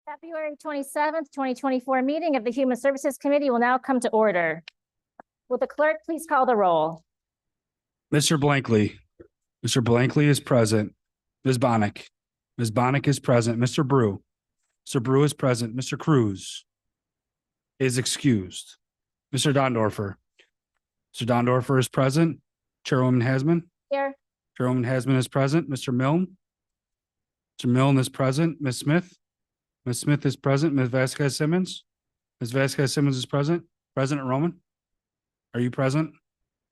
February 27th, 2024 meeting of the Human Services Committee will now come to order. Will the clerk please call the roll? Mr. Blankley. Mr. Blankley is present. Ms. Bonnick. Ms. Bonnick is present. Mr. Brew. Mr. Brew is present. Mr. Cruz is excused. Mr. Dondorfer. Mr. Dondorfer is present. Chairwoman Hasman. Here. Chairwoman Hasman is present. Mr. Milne. Mr. Milne is present. Ms. Smith. Ms. Smith is present. Ms. Vasquez Simmons. Ms. Vasquez Simmons is present. President Roman, are you present?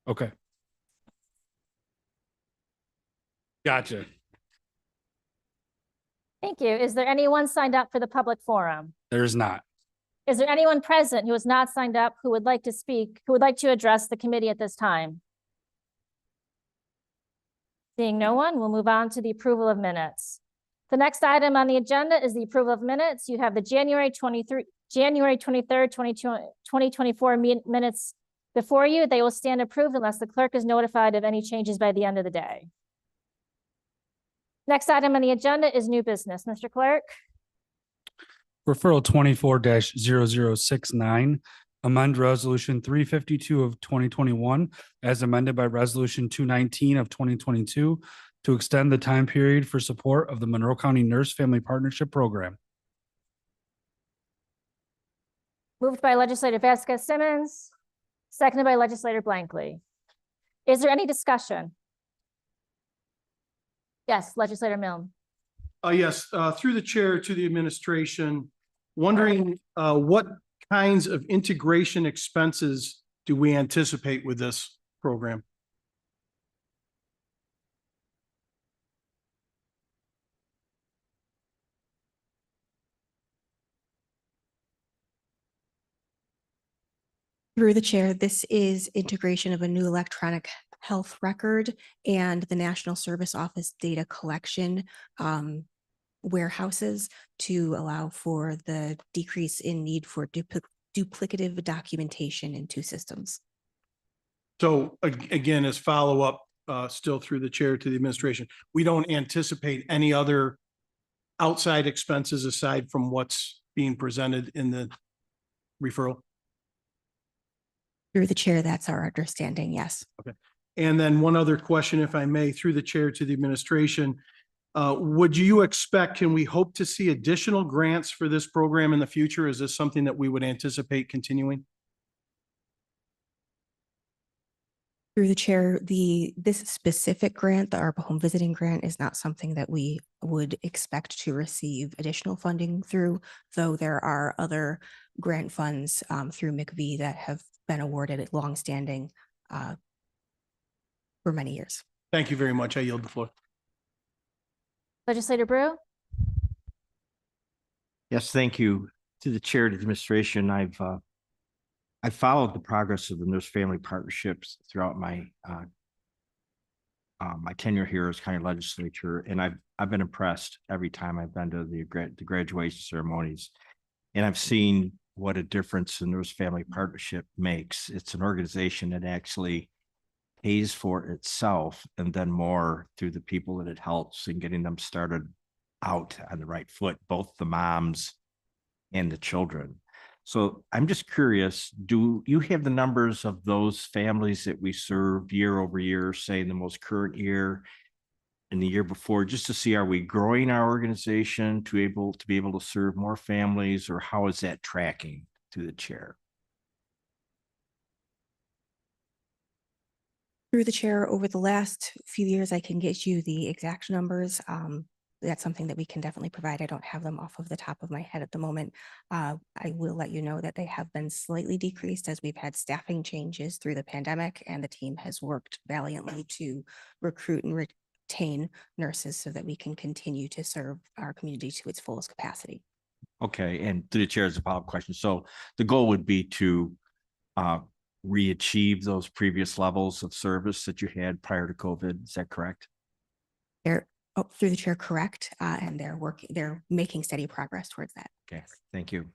Okay. Gotcha. Thank you. Is there anyone signed up for the public forum? There's not. Is there anyone present who has not signed up who would like to speak, who would like to address the committee at this time? Seeing no one, we'll move on to the approval of minutes. The next item on the agenda is the approval of minutes. You have the January 23rd, 2024 minutes before you. They will stand approved unless the clerk is notified of any changes by the end of the day. Next item on the agenda is new business. Mr. Clerk. Referral 24-0069, amend resolution 352 of 2021 as amended by resolution 219 of 2022 to extend the time period for support of the Monroe County Nurse Family Partnership Program. Moved by legislator Vasquez Simmons, seconded by legislator Blankley. Is there any discussion? Yes, legislator Milne. Yes, through the chair to the administration, wondering what kinds of integration expenses do we anticipate with this program? Through the chair, this is integration of a new electronic health record and the National Service Office data collection warehouses to allow for the decrease in need for duplicative documentation in two systems. So again, as follow-up, still through the chair to the administration, we don't anticipate any other outside expenses aside from what's being presented in the referral? Through the chair, that's our understanding, yes. Okay. And then one other question, if I may, through the chair to the administration, would you expect, can we hope to see additional grants for this program in the future? Is this something that we would anticipate continuing? Through the chair, this specific grant, the ARPA Home Visiting Grant, is not something that we would expect to receive additional funding through, though there are other grant funds through MCV that have been awarded at longstanding for many years. Thank you very much. I yield the floor. Legislator Brew. Yes, thank you. To the chair of the administration, I've followed the progress of the Nurse Family Partnerships throughout my my tenure here as county legislature, and I've been impressed every time I've been to the graduation ceremonies, and I've seen what a difference the Nurse Family Partnership makes. It's an organization that actually pays for itself and then more through the people that it helps in getting them started out on the right foot, both the moms and the children. So I'm just curious, do you have the numbers of those families that we serve year over year, say in the most current year and the year before, just to see, are we growing our organization to be able to serve more families, or how is that tracking through the chair? Through the chair, over the last few years, I can get you the exact numbers. That's something that we can definitely provide. I don't have them off of the top of my head at the moment. I will let you know that they have been slightly decreased as we've had staffing changes through the pandemic, and the team has worked valiantly to recruit and retain nurses so that we can continue to serve our community to its fullest capacity. Okay, and to the chair as a follow-up question. So the goal would be to re-achieve those previous levels of service that you had prior to COVID. Is that correct? Through the chair, correct. And they're making steady progress towards that. Okay, thank you.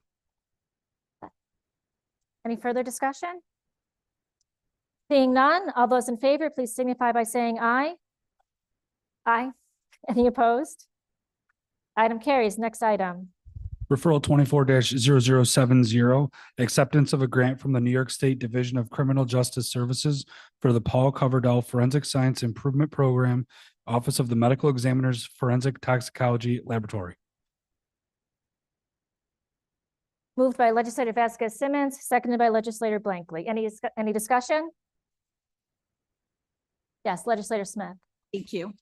Any further discussion? Seeing none, all those in favor, please signify by saying aye. Aye. Any opposed? Item carries. Next item. Referral 24-0070, acceptance of a grant from the New York State Division of Criminal Justice Services for the Paul Coverdell Forensic Science Improvement Program, Office of the Medical Examiner's Forensic Toxicology Laboratory. Moved by legislator Vasquez Simmons, seconded by legislator Blankley. Any discussion? Yes, legislator Smith. Thank you.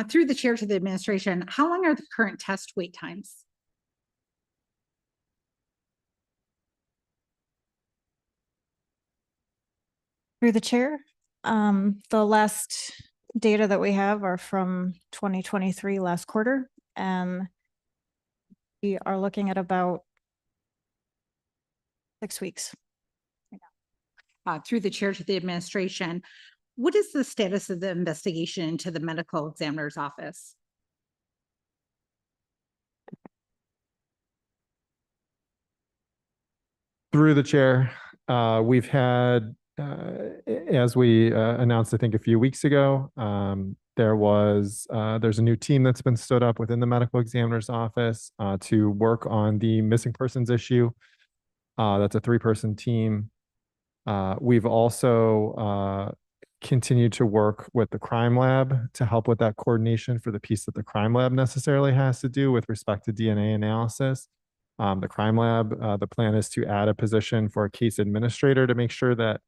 Through the chair to the administration, how long are the current test wait times? Through the chair, the last data that we have are from 2023 last quarter, and we are looking at about 6 weeks. Through the chair to the administration, what is the status of the investigation into the medical examiner's office? Through the chair, we've had, as we announced, I think a few weeks ago, there's a new team that's been stood up within the medical examiner's office to work on the missing persons issue. That's a 3-person team. We've also continued to work with the crime lab to help with that coordination for the piece that the crime lab necessarily has to do with respect to DNA analysis. The crime lab, the plan is to add a position for a case administrator to make sure that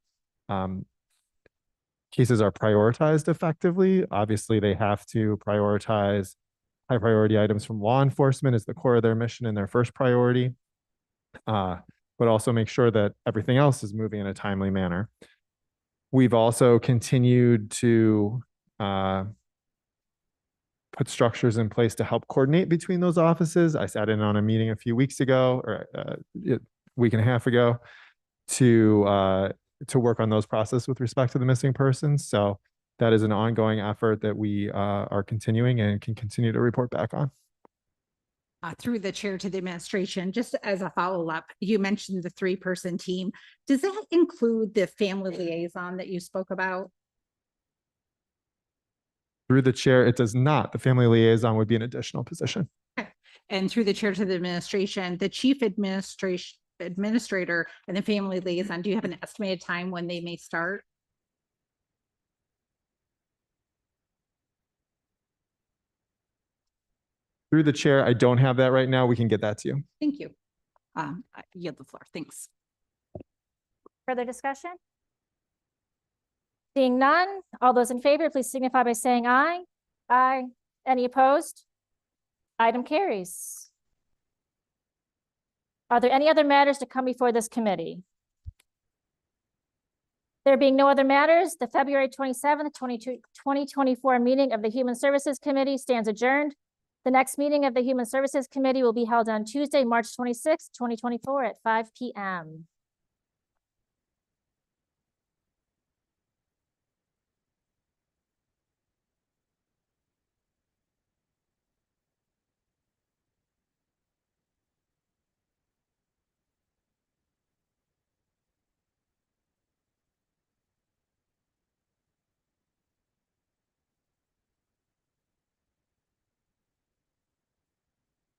cases are prioritized effectively. Obviously, they have to prioritize high priority items from law enforcement as the core of their mission and their first priority, but also make sure that everything else is moving in a timely manner. We've also continued to put structures in place to help coordinate between those offices. I sat in on a meeting a few weeks ago, or a week and a half ago, to work on those processes with respect to the missing persons. So that is an ongoing effort that we are continuing and can continue to report back on. Through the chair to the administration, just as a follow-up, you mentioned the 3-person team. Does that include the family liaison that you spoke about? Through the chair, it does not. The family liaison would be an additional position. And through the chair to the administration, the chief administrator and the family liaison, do you have an estimated time when they may start? Through the chair, I don't have that right now. We can get that to you. Thank you. I yield the floor. Thanks. Further discussion? Seeing none, all those in favor, please signify by saying aye. Aye. Any opposed? Item carries. Are there any other matters to come before this committee? There being no other matters, the February 27th, 2024 meeting of the Human Services Committee stands adjourned. The next meeting of the Human Services Committee will be held on Tuesday, March 26th, 2024 at 5 p.m.